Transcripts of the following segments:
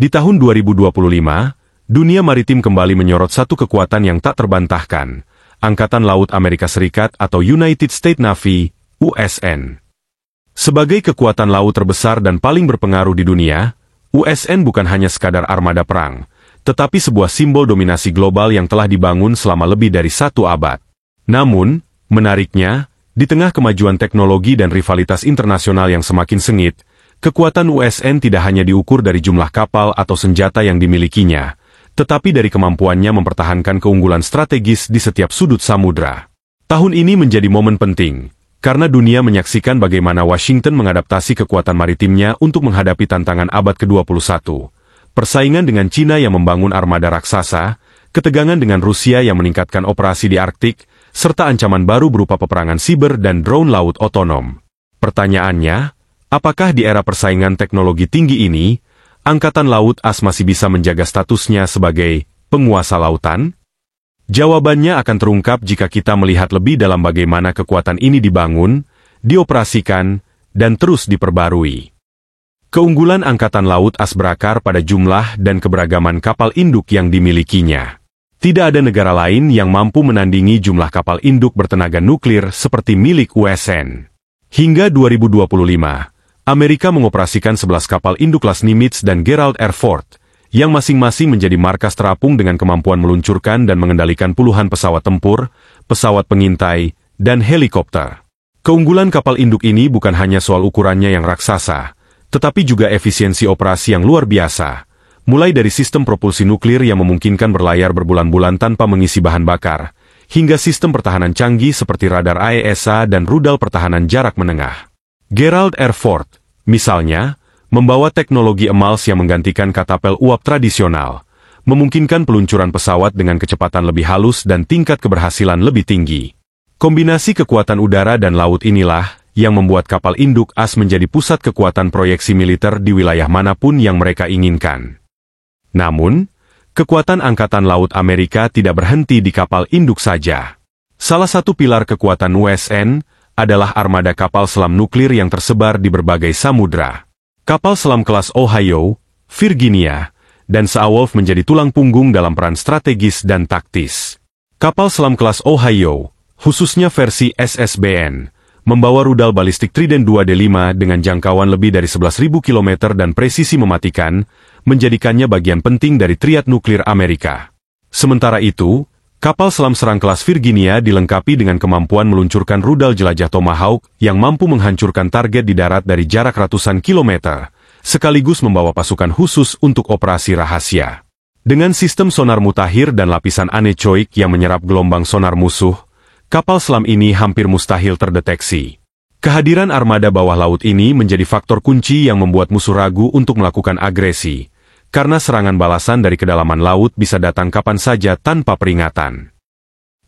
Di tahun 2025, dunia maritim kembali menyorot satu kekuatan yang tak terbantahkan, Angkatan Laut Amerika Serikat atau United States Navy, USN. Sebagai kekuatan laut terbesar dan paling berpengaruh di dunia, USN bukan hanya sekadar armada perang, tetapi sebuah simbol dominasi global yang telah dibangun selama lebih dari 1 abad. Namun, menariknya, di tengah kemajuan teknologi dan rivalitas internasional yang semakin sengit, kekuatan USN tidak hanya diukur dari jumlah kapal atau senjata yang dimilikinya, tetapi dari kemampuannya mempertahankan keunggulan strategis di setiap sudut samudra. Tahun ini menjadi momen penting, karena dunia menyaksikan bagaimana Washington mengadaptasi kekuatan maritimnya untuk menghadapi tantangan abad ke-21. Persaingan dengan China yang membangun armada raksasa, ketegangan dengan Rusia yang meningkatkan operasi di Arktik, serta ancaman baru berupa peperangan siber dan drone laut otonom. Pertanyaannya, apakah di era persaingan teknologi tinggi ini, Angkatan Laut AS masih bisa menjaga statusnya sebagai penguasa lautan? Jawabannya akan terungkap jika kita melihat lebih dalam bagaimana kekuatan ini dibangun, dioperasikan, dan terus diperbarui. Keunggulan Angkatan Laut AS berakar pada jumlah dan keberagaman kapal induk yang dimilikinya. Tidak ada negara lain yang mampu menandingi jumlah kapal induk bertenaga nuklir seperti milik USN. Hingga 2025, Amerika mengoperasikan 11 kapal induk kelas Nimitz dan Gerald R. Ford, yang masing-masing menjadi markas terapung dengan kemampuan meluncurkan dan mengendalikan puluhan pesawat tempur, pesawat pengintai, dan helikopter. Keunggulan kapal induk ini bukan hanya soal ukurannya yang raksasa, tetapi juga efisiensi operasi yang luar biasa, mulai dari sistem propulsi nuklir yang memungkinkan berlayar berbulan-bulan tanpa mengisi bahan bakar, hingga sistem pertahanan canggih seperti radar AESA dan rudal pertahanan jarak menengah. Gerald R. Ford, misalnya, membawa teknologi EMALS yang menggantikan katapel uap tradisional, memungkinkan peluncuran pesawat dengan kecepatan lebih halus dan tingkat keberhasilan lebih tinggi. Kombinasi kekuatan udara dan laut inilah yang membuat kapal induk AS menjadi pusat kekuatan proyeksi militer di wilayah manapun yang mereka inginkan. Namun, kekuatan Angkatan Laut Amerika tidak berhenti di kapal induk saja. Salah satu pilar kekuatan USN adalah armada kapal selam nuklir yang tersebar di berbagai samudra. Kapal selam kelas Ohio, Virginia, dan Saarwolf menjadi tulang punggung dalam peran strategis dan taktis. Kapal selam kelas Ohio, khususnya versi SSBN, membawa rudal balistik Trident 2D5 dengan jangkauan lebih dari 11.000 km dan presisi mematikan, menjadikannya bagian penting dari triad nuklir Amerika. Sementara itu, kapal selam serang kelas Virginia dilengkapi dengan kemampuan meluncurkan rudal jelajah Tomahawk yang mampu menghancurkan target di darat dari jarak ratusan kilometer, sekaligus membawa pasukan khusus untuk operasi rahasia. Dengan sistem sonar mutakhir dan lapisan anechoik yang menyerap gelombang sonar musuh, kapal selam ini hampir mustahil terdeteksi. Kehadiran armada bawah laut ini menjadi faktor kunci yang membuat musuh ragu untuk melakukan agresi, karena serangan balasan dari kedalaman laut bisa datang kapan saja tanpa peringatan.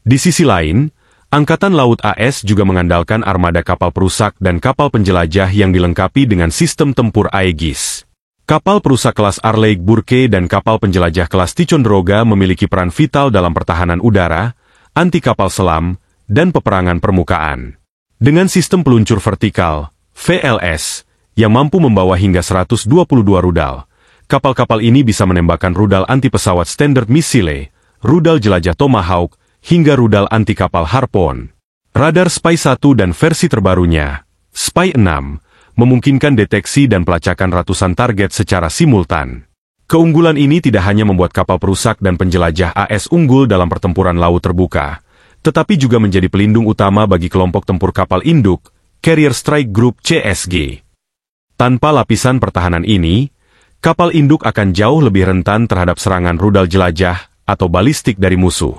Di sisi lain, Angkatan Laut AS juga mengandalkan armada kapal perusak dan kapal penjelajah yang dilengkapi dengan sistem tempur Aegis. Kapal perusak kelas Arleigh Burke dan kapal penjelajah kelas Ticonderoga memiliki peran vital dalam pertahanan udara, anti kapal selam, dan peperangan permukaan. Dengan sistem peluncur vertikal, VLS, yang mampu membawa hingga 122 rudal, kapal-kapal ini bisa menembakkan rudal anti-pesawat Standard Missile, rudal jelajah Tomahawk, hingga rudal anti-kapal Harpoon. Radar Spy-1 dan versi terbarunya, Spy-6, memungkinkan deteksi dan pelacakan ratusan target secara simultan. Keunggulan ini tidak hanya membuat kapal perusak dan penjelajah AS unggul dalam pertempuran laut terbuka, tetapi juga menjadi pelindung utama bagi kelompok tempur kapal induk, Carrier Strike Group CSG. Tanpa lapisan pertahanan ini, kapal induk akan jauh lebih rentan terhadap serangan rudal jelajah atau balistik dari musuh.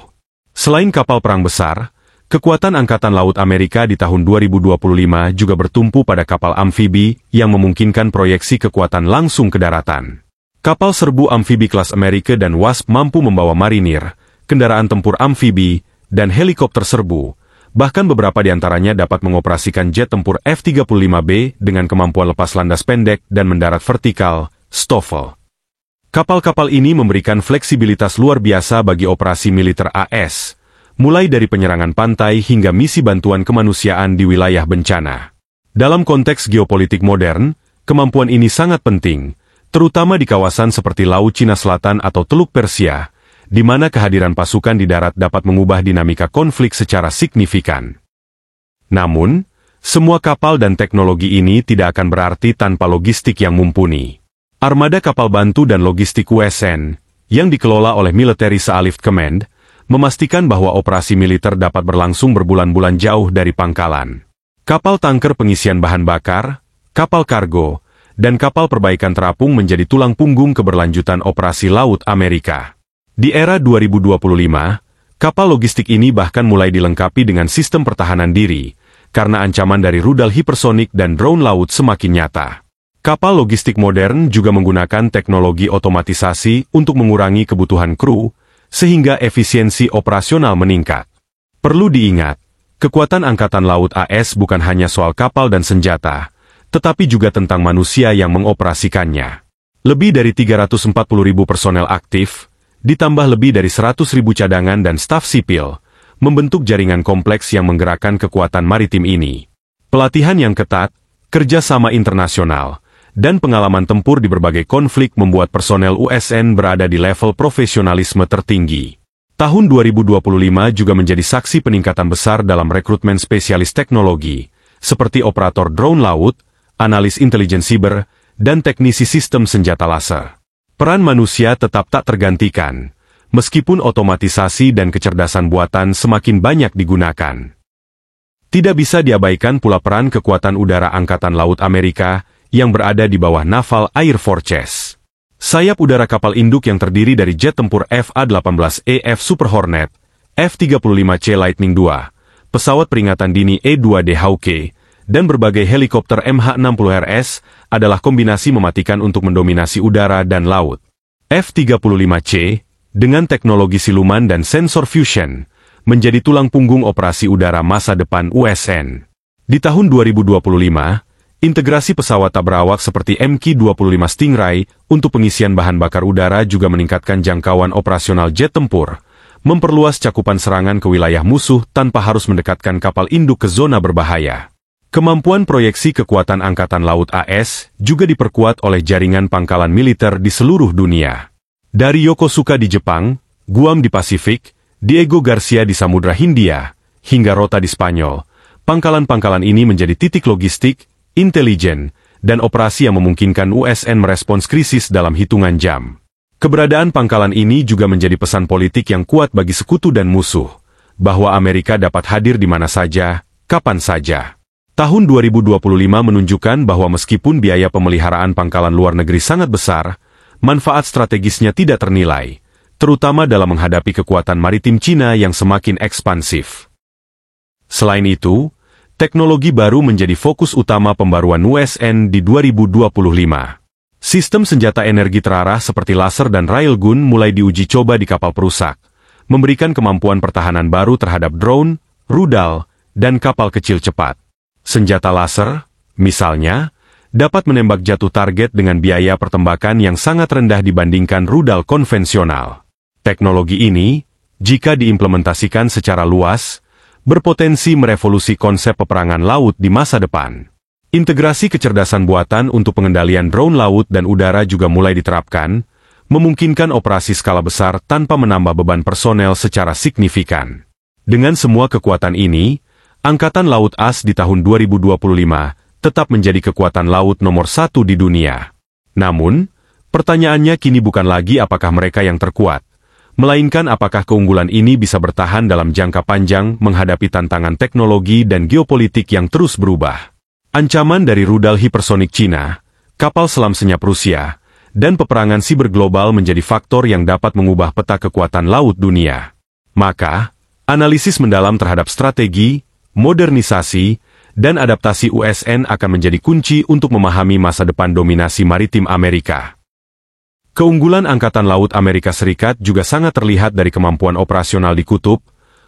Selain kapal perang besar, kekuatan Angkatan Laut Amerika di tahun 2025 juga bertumpu pada kapal amfibi yang memungkinkan proyeksi kekuatan langsung ke daratan. Kapal serbu amfibi kelas Amerika dan Wasp mampu membawa marinir, kendaraan tempur amfibi, dan helikopter serbu, bahkan beberapa di antaranya dapat mengoperasikan jet tempur F-35B dengan kemampuan lepas landas pendek dan mendarat vertikal, STOVL. Kapal-kapal ini memberikan fleksibilitas luar biasa bagi operasi militer AS, mulai dari penyerangan pantai hingga misi bantuan kemanusiaan di wilayah bencana. Dalam konteks geopolitik modern, kemampuan ini sangat penting, terutama di kawasan seperti Laut Cina Selatan atau Teluk Persia, di mana kehadiran pasukan di darat dapat mengubah dinamika konflik secara signifikan. Namun, semua kapal dan teknologi ini tidak akan berarti tanpa logistik yang mumpuni. Armada kapal bantu dan logistik USN, yang dikelola oleh Military Sealift Command, memastikan bahwa operasi militer dapat berlangsung berbulan-bulan jauh dari pangkalan. Kapal tanker pengisian bahan bakar, kapal kargo, dan kapal perbaikan terapung menjadi tulang punggung keberlanjutan operasi laut Amerika. Di era 2025, kapal logistik ini bahkan mulai dilengkapi dengan sistem pertahanan diri, karena ancaman dari rudal hipersonik dan drone laut semakin nyata. Kapal logistik modern juga menggunakan teknologi otomatisasi untuk mengurangi kebutuhan kru, sehingga efisiensi operasional meningkat. Perlu diingat, kekuatan Angkatan Laut AS bukan hanya soal kapal dan senjata, tetapi juga tentang manusia yang mengoperasikannya. Lebih dari 340.000 personel aktif, ditambah lebih dari 100.000 cadangan dan staf sipil, membentuk jaringan kompleks yang menggerakkan kekuatan maritim ini. Pelatihan yang ketat, kerjasama internasional, dan pengalaman tempur di berbagai konflik membuat personel USN berada di level profesionalisme tertinggi. Tahun 2025 juga menjadi saksi peningkatan besar dalam rekrutmen spesialis teknologi, seperti operator drone laut, analis intelijen siber, dan teknisi sistem senjata laser. Peran manusia tetap tak tergantikan, meskipun otomatisasi dan kecerdasan buatan semakin banyak digunakan. Tidak bisa diabaikan pula peran kekuatan udara Angkatan Laut Amerika, yang berada di bawah Naval Air Forces. Sayap udara kapal induk yang terdiri dari jet tempur FA-18EF Super Hornet, F-35C Lightning II, pesawat peringatan dini E-2D Hawk, dan berbagai helikopter MH-60RS adalah kombinasi mematikan untuk mendominasi udara dan laut. F-35C, dengan teknologi siluman dan sensor fusion, menjadi tulang punggung operasi udara masa depan USN. Di tahun 2025, integrasi pesawat tak berawak seperti MQ-25 Stingray untuk pengisian bahan bakar udara juga meningkatkan jangkauan operasional jet tempur, memperluas cakupan serangan ke wilayah musuh tanpa harus mendekatkan kapal induk ke zona berbahaya. Kemampuan proyeksi kekuatan Angkatan Laut AS juga diperkuat oleh jaringan pangkalan militer di seluruh dunia. Dari Yokosuka di Jepang, Guam di Pasifik, Diego Garcia di Samudra Hindia, hingga Rota di Spanyol, pangkalan-pangkalan ini menjadi titik logistik, intelijen, dan operasi yang memungkinkan USN merespons krisis dalam hitungan jam. Keberadaan pangkalan ini juga menjadi pesan politik yang kuat bagi sekutu dan musuh, bahwa Amerika dapat hadir di mana saja, kapan saja. Tahun 2025 menunjukkan bahwa meskipun biaya pemeliharaan pangkalan luar negeri sangat besar, manfaat strategisnya tidak ternilai, terutama dalam menghadapi kekuatan maritim Cina yang semakin ekspansif. Selain itu, teknologi baru menjadi fokus utama pembaruan USN di 2025. Sistem senjata energi terarah seperti laser dan railgun mulai diuji coba di kapal perusak, memberikan kemampuan pertahanan baru terhadap drone, rudal, dan kapal kecil cepat. Senjata laser, misalnya, dapat menembak jatuh target dengan biaya pertembakan yang sangat rendah dibandingkan rudal konvensional. Teknologi ini, jika diimplementasikan secara luas, berpotensi merevolusi konsep peperangan laut di masa depan. Integrasi kecerdasan buatan untuk pengendalian drone laut dan udara juga mulai diterapkan, memungkinkan operasi skala besar tanpa menambah beban personel secara signifikan. Dengan semua kekuatan ini, Angkatan Laut AS di tahun 2025 tetap menjadi kekuatan laut nomor 1 di dunia. Namun, pertanyaannya kini bukan lagi apakah mereka yang terkuat, melainkan apakah keunggulan ini bisa bertahan dalam jangka panjang menghadapi tantangan teknologi dan geopolitik yang terus berubah. Ancaman dari rudal hipersonik Cina, kapal selam senyap Rusia, dan peperangan siber global menjadi faktor yang dapat mengubah peta kekuatan laut dunia. Maka, analisis mendalam terhadap strategi, modernisasi, dan adaptasi USN akan menjadi kunci untuk memahami masa depan dominasi maritim Amerika. Keunggulan Angkatan Laut Amerika Serikat juga sangat terlihat dari kemampuan operasional di kutub,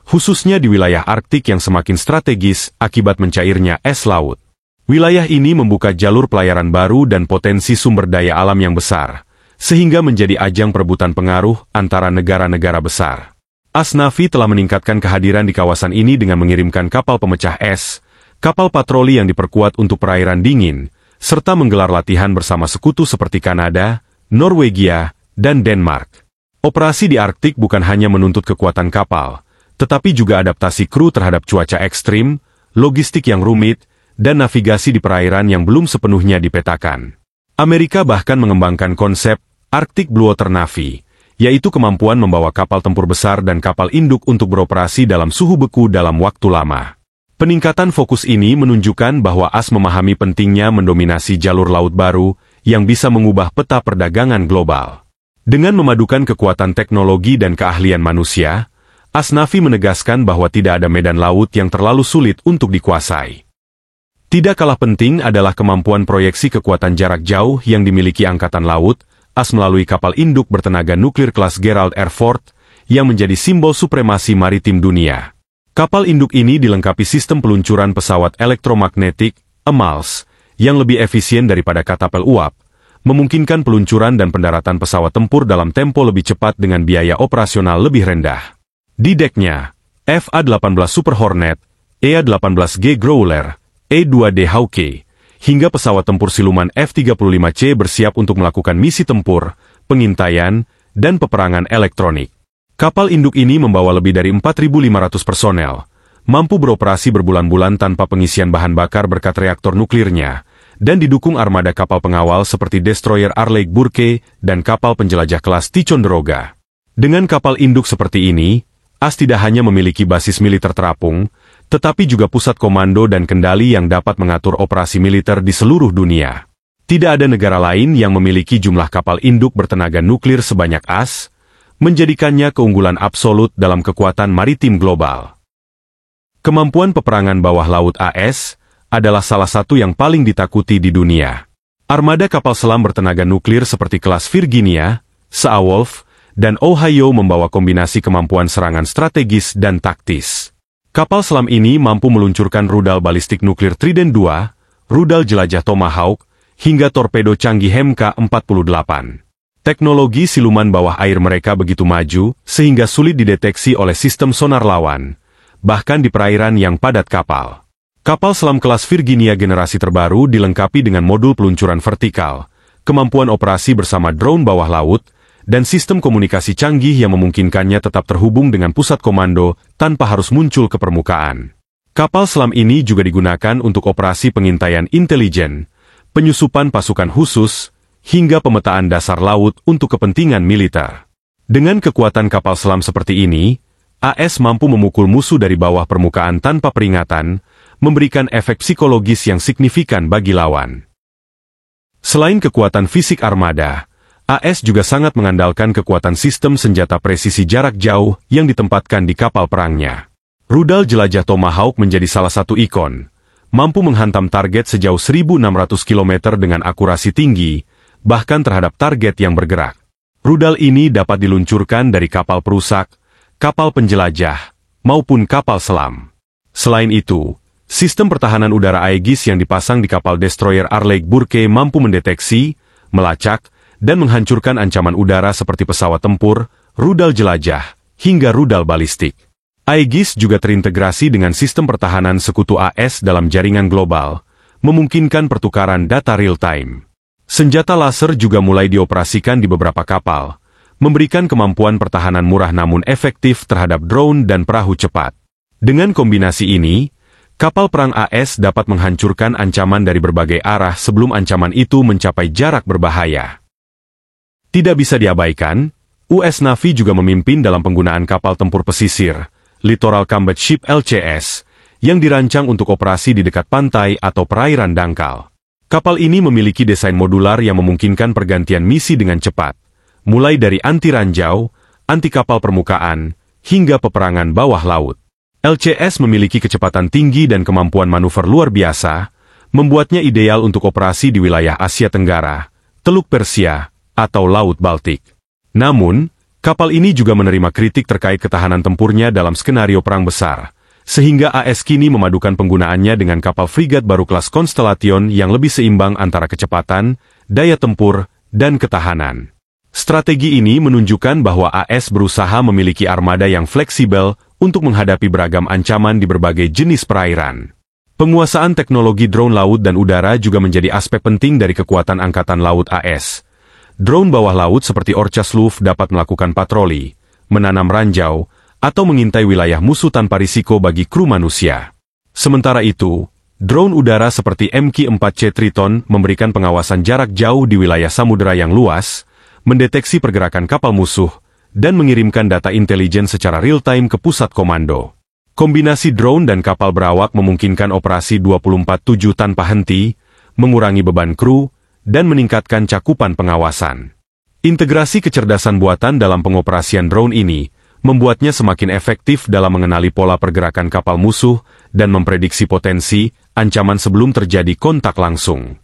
khususnya di wilayah Arktik yang semakin strategis akibat mencairnya es laut. Wilayah ini membuka jalur pelayaran baru dan potensi sumber daya alam yang besar, sehingga menjadi ajang perebutan pengaruh antara negara-negara besar. AS Navy telah meningkatkan kehadiran di kawasan ini dengan mengirimkan kapal pemecah es, kapal patroli yang diperkuat untuk perairan dingin, serta menggelar latihan bersama sekutu seperti Kanada, Norwegia, dan Denmark. Operasi di Arktik bukan hanya menuntut kekuatan kapal, tetapi juga adaptasi kru terhadap cuaca ekstrim, logistik yang rumit, dan navigasi di perairan yang belum sepenuhnya dipetakan. Amerika bahkan mengembangkan konsep Arctic Blue Water Navy, yaitu kemampuan membawa kapal tempur besar dan kapal induk untuk beroperasi dalam suhu beku dalam waktu lama. Peningkatan fokus ini menunjukkan bahwa AS memahami pentingnya mendominasi jalur laut baru yang bisa mengubah peta perdagangan global. Dengan memadukan kekuatan teknologi dan keahlian manusia, AS Navy menegaskan bahwa tidak ada medan laut yang terlalu sulit untuk dikuasai. Tidak kalah penting adalah kemampuan proyeksi kekuatan jarak jauh yang dimiliki Angkatan Laut, AS melalui kapal induk bertenaga nuklir kelas Gerald R. Ford, yang menjadi simbol supremasi maritim dunia. Kapal induk ini dilengkapi sistem peluncuran pesawat elektromagnetik, EMALS, yang lebih efisien daripada katapel uap, memungkinkan peluncuran dan pendaratan pesawat tempur dalam tempo lebih cepat dengan biaya operasional lebih rendah. Di deknya, FA-18 Super Hornet, EA-18G Growler, E-2D Hawk, hingga pesawat tempur siluman F-35C bersiap untuk melakukan misi tempur, pengintaian, dan peperangan elektronik. Kapal induk ini membawa lebih dari 4.500 personel, mampu beroperasi berbulan-bulan tanpa pengisian bahan bakar berkat reaktor nuklirnya, dan didukung armada kapal pengawal seperti destroyer Arleigh Burke dan kapal penjelajah kelas Ticonderoga. Dengan kapal induk seperti ini, AS tidak hanya memiliki basis militer terapung, tetapi juga pusat komando dan kendali yang dapat mengatur operasi militer di seluruh dunia. Tidak ada negara lain yang memiliki jumlah kapal induk bertenaga nuklir sebanyak AS, menjadikannya keunggulan absolut dalam kekuatan maritim global. Kemampuan peperangan bawah laut AS adalah salah satu yang paling ditakuti di dunia. Armada kapal selam bertenaga nuklir seperti kelas Virginia, Saarwolf, dan Ohio membawa kombinasi kemampuan serangan strategis dan taktis. Kapal selam ini mampu meluncurkan rudal balistik nuklir Trident II, rudal jelajah Tomahawk, hingga torpedo canggih MK-48. Teknologi siluman bawah air mereka begitu maju, sehingga sulit dideteksi oleh sistem sonar lawan, bahkan di perairan yang padat kapal. Kapal selam kelas Virginia generasi terbaru dilengkapi dengan modul peluncuran vertikal, kemampuan operasi bersama drone bawah laut, dan sistem komunikasi canggih yang memungkinkannya tetap terhubung dengan pusat komando tanpa harus muncul ke permukaan. Kapal selam ini juga digunakan untuk operasi pengintaian intelijen, penyusupan pasukan khusus, hingga pemetaan dasar laut untuk kepentingan militer. Dengan kekuatan kapal selam seperti ini, AS mampu memukul musuh dari bawah permukaan tanpa peringatan, memberikan efek psikologis yang signifikan bagi lawan. Selain kekuatan fisik armada, AS juga sangat mengandalkan kekuatan sistem senjata presisi jarak jauh yang ditempatkan di kapal perangnya. Rudal jelajah Tomahawk menjadi salah satu ikon, mampu menghantam target sejauh 1.600 km dengan akurasi tinggi, bahkan terhadap target yang bergerak. Rudal ini dapat diluncurkan dari kapal perusak, kapal penjelajah, maupun kapal selam. Selain itu, sistem pertahanan udara Aegis yang dipasang di kapal destroyer Arleigh Burke mampu mendeteksi, melacak, dan menghancurkan ancaman udara seperti pesawat tempur, rudal jelajah, hingga rudal balistik. Aegis juga terintegrasi dengan sistem pertahanan sekutu AS dalam jaringan global, memungkinkan pertukaran data real-time. Senjata laser juga mulai dioperasikan di beberapa kapal, memberikan kemampuan pertahanan murah namun efektif terhadap drone dan perahu cepat. Dengan kombinasi ini, kapal perang AS dapat menghancurkan ancaman dari berbagai arah sebelum ancaman itu mencapai jarak berbahaya. Tidak bisa diabaikan, US Navy juga memimpin dalam penggunaan kapal tempur pesisir, Littoral Combat Ship LCS, yang dirancang untuk operasi di dekat pantai atau perairan dangkal. Kapal ini memiliki desain modular yang memungkinkan pergantian misi dengan cepat, mulai dari anti ranjau, anti kapal permukaan, hingga peperangan bawah laut. LCS memiliki kecepatan tinggi dan kemampuan manuver luar biasa, membuatnya ideal untuk operasi di wilayah Asia Tenggara, Teluk Persia, atau Laut Baltik. Namun, kapal ini juga menerima kritik terkait ketahanan tempurnya dalam skenario perang besar, sehingga AS kini memadukan penggunaannya dengan kapal frigat baru kelas Constellation yang lebih seimbang antara kecepatan, daya tempur, dan ketahanan. Strategi ini menunjukkan bahwa AS berusaha memiliki armada yang fleksibel untuk menghadapi beragam ancaman di berbagai jenis perairan. Penguasaan teknologi drone laut dan udara juga menjadi aspek penting dari kekuatan Angkatan Laut AS. Drone bawah laut seperti Orca-Sloof dapat melakukan patroli, menanam ranjau, atau mengintai wilayah musuh tanpa risiko bagi kru manusia. Sementara itu, drone udara seperti MQ-4C Triton memberikan pengawasan jarak jauh di wilayah samudera yang luas, mendeteksi pergerakan kapal musuh, dan mengirimkan data intelijen secara real-time ke pusat komando. Kombinasi drone dan kapal berawak memungkinkan operasi 24/7 tanpa henti, mengurangi beban kru, dan meningkatkan cakupan pengawasan. Integrasi kecerdasan buatan dalam pengoperasian drone ini membuatnya semakin efektif dalam mengenali pola pergerakan kapal musuh dan memprediksi potensi ancaman sebelum terjadi kontak langsung.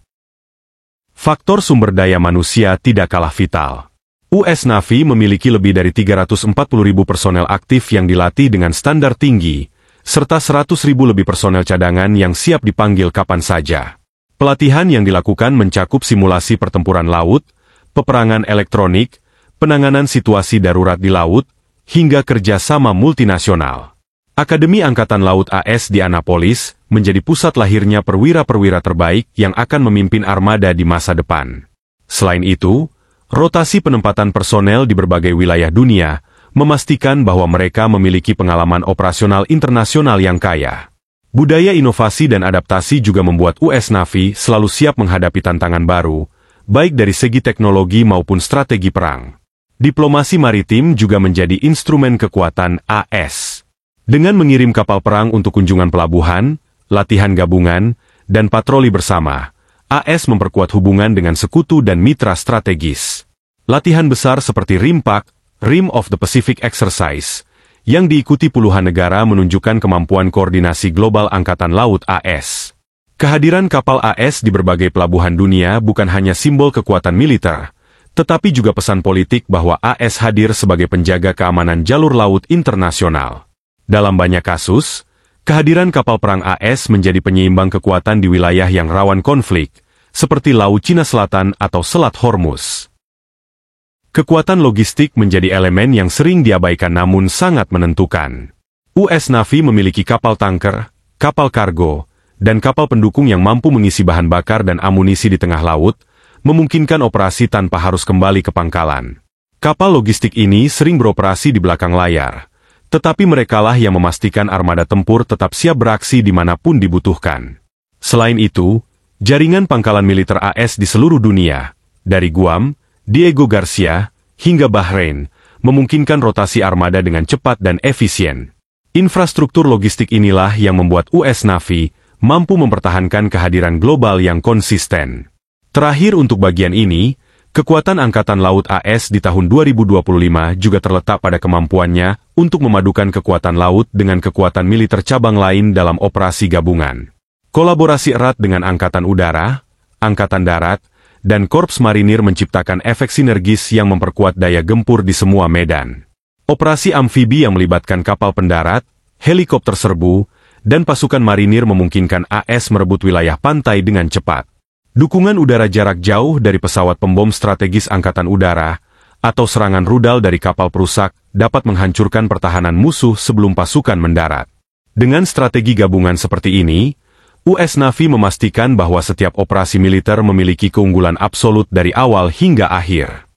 Faktor sumber daya manusia tidak kalah vital. US Navy memiliki lebih dari 340.000 personel aktif yang dilatih dengan standar tinggi, serta 100.000 lebih personel cadangan yang siap dipanggil kapan saja. Pelatihan yang dilakukan mencakup simulasi pertempuran laut, peperangan elektronik, penanganan situasi darurat di laut, hingga kerjasama multinasional. Akademi Angkatan Laut AS di Annapolis menjadi pusat lahirnya perwira-perwira terbaik yang akan memimpin armada di masa depan. Selain itu, rotasi penempatan personel di berbagai wilayah dunia memastikan bahwa mereka memiliki pengalaman operasional internasional yang kaya. Budaya inovasi dan adaptasi juga membuat US Navy selalu siap menghadapi tantangan baru, baik dari segi teknologi maupun strategi perang. Diplomasi maritim juga menjadi instrumen kekuatan AS. Dengan mengirim kapal perang untuk kunjungan pelabuhan, latihan gabungan, dan patroli bersama, AS memperkuat hubungan dengan sekutu dan mitra strategis. Latihan besar seperti RIMPAC, Rim of the Pacific Exercise, yang diikuti puluhan negara menunjukkan kemampuan koordinasi global Angkatan Laut AS. Kehadiran kapal AS di berbagai pelabuhan dunia bukan hanya simbol kekuatan militer, tetapi juga pesan politik bahwa AS hadir sebagai penjaga keamanan jalur laut internasional. Dalam banyak kasus, kehadiran kapal perang AS menjadi penyeimbang kekuatan di wilayah yang rawan konflik, seperti Laut Cina Selatan atau Selat Hormuz. Kekuatan logistik menjadi elemen yang sering diabaikan namun sangat menentukan. US Navy memiliki kapal tanker, kapal kargo, dan kapal pendukung yang mampu mengisi bahan bakar dan amunisi di tengah laut, memungkinkan operasi tanpa harus kembali ke pangkalan. Kapal logistik ini sering beroperasi di belakang layar, tetapi merekalah yang memastikan armada tempur tetap siap beraksi dimanapun dibutuhkan. Selain itu, jaringan pangkalan militer AS di seluruh dunia, dari Guam, Diego Garcia, hingga Bahrain, memungkinkan rotasi armada dengan cepat dan efisien. Infrastruktur logistik inilah yang membuat US Navy mampu mempertahankan kehadiran global yang konsisten. Terakhir untuk bagian ini, kekuatan Angkatan Laut AS di tahun 2025 juga terletak pada kemampuannya untuk memadukan kekuatan laut dengan kekuatan militer cabang lain dalam operasi gabungan. Kolaborasi erat dengan Angkatan Udara, Angkatan Darat, dan Korps Marinir menciptakan efek sinergis yang memperkuat daya gempur di semua medan. Operasi amfibi yang melibatkan kapal pendarat, helikopter serbu, dan pasukan marinir memungkinkan AS merebut wilayah pantai dengan cepat. Dukungan udara jarak jauh dari pesawat pembom strategis Angkatan Udara, atau serangan rudal dari kapal perusak, dapat menghancurkan pertahanan musuh sebelum pasukan mendarat. Dengan strategi gabungan seperti ini, US Navy memastikan bahwa setiap operasi militer memiliki keunggulan absolut dari awal hingga akhir.